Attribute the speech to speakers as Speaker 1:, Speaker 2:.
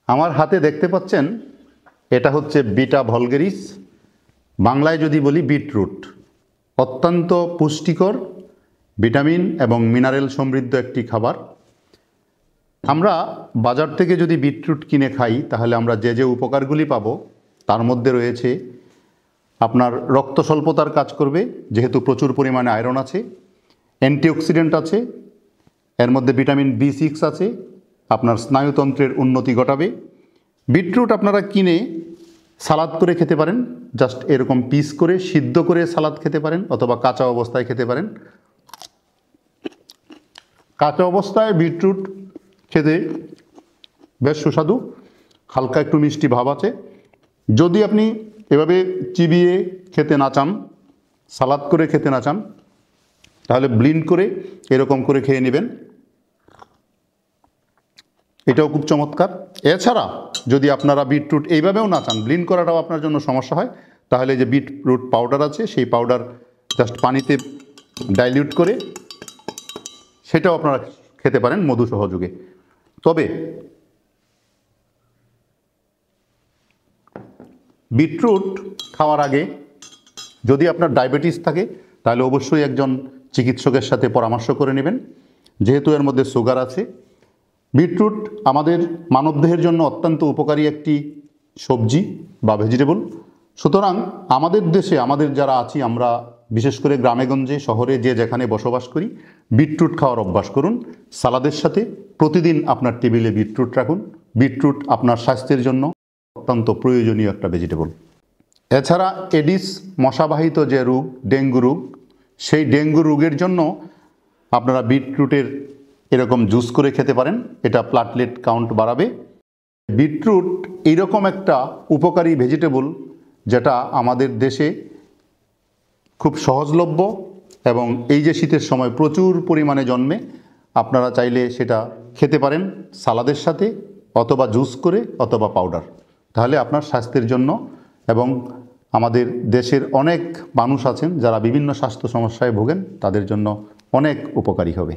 Speaker 1: আমার হাতে দেখতে পাচ্ছেন এটা হচ্ছে বিটা ভলগেরিস, বাংলায় যদি বলি বিটরুট। অত্যন্ত পুষ্টিকর, ভিটামিন এবং মিনারেল সমৃদ্ধ একটি খাবার। আমরা বাজার থেকে যদি বিটরুট কিনে খাই তাহলে আমরা যে যে উপকারগুলি পাবো তার মধ্যে রয়েছে আপনার রক্ত স্বল্পতার কাজ করবে, যেহেতু প্রচুর পরিমাণে আয়রন আছে, অ্যান্টিঅক্সিডেন্ট আছে, এর মধ্যে ভিটামিন B6 আছে, আপনার স্নায়ুতন্ত্রের উন্নতি ঘটাবে। বিটরুট আপনারা কিনে সালাদ করে খেতে পারেন, জাস্ট এরকম পিস করে সিদ্ধ করে সালাদ খেতে পারেন, অথবা কাঁচা অবস্থায় খেতে পারেন। কাঁচা অবস্থায় বিটরুট খেতে বেশ সুস্বাদু, হালকা একটু মিষ্টি ভাব আছে। যদি আপনি এভাবে চিবিয়ে খেতে না চান, সালাদ করে খেতে না চান, তাহলে ব্লিন্ড করে এরকম করে খেয়ে নেবেন, এটাও খুব চমৎকার। এছাড়া যদি আপনারা বিটরুট এইভাবেও না চান, ব্লিন্ড করাটাও আপনার জন্য সমস্যা হয়, তাহলে যে বিটরুট পাউডার আছে সেই পাউডার জাস্ট পানিতে ডাইলিউট করে সেটাও আপনারা খেতে পারেন মধু সহযোগে। তবে বিটরুট খাওয়ার আগে যদি আপনার ডায়াবেটিস থাকে তাহলে অবশ্যই একজন চিকিৎসকের সাথে পরামর্শ করে নেবেন, যেহেতু এর মধ্যে সুগার আছে। বিটরুট আমাদের মানবদেহের জন্য অত্যন্ত উপকারী একটি সবজি বা ভেজিটেবল। সুতরাং আমাদের দেশে আমাদের যারা আছি, আমরা বিশেষ করে গ্রামেগঞ্জে শহরে যে যেখানে বসবাস করি, বিটরুট খাওয়ার অভ্যাস করুন। সালাদের সাথে প্রতিদিন আপনার টেবিলে বিটরুট রাখুন। বিটরুট আপনার স্বাস্থ্যের জন্য অত্যন্ত প্রয়োজনীয় একটা ভেজিটেবল। এছাড়া এডিস মশাবাহিত যে রোগ, ডেঙ্গু রোগ, সেই ডেঙ্গু রোগের জন্য আপনারা বিটরুটের এরকম জুস করে খেতে পারেন, এটা প্লাটলেট কাউন্ট বাড়াবে। বিটরুট এইরকম একটা উপকারী ভেজিটেবল যেটা আমাদের দেশে খুব সহজলভ্য এবং এই যে শীতের সময় প্রচুর পরিমাণে জন্মে, আপনারা চাইলে সেটা খেতে পারেন সালাদের সাথে, অথবা জুস করে, অথবা পাউডার। তাহলে আপনার স্বাস্থ্যের জন্য এবং আমাদের দেশের অনেক মানুষ আছেন যারা বিভিন্ন স্বাস্থ্য সমস্যায় ভোগেন, তাদের জন্য অনেক উপকারী হবে।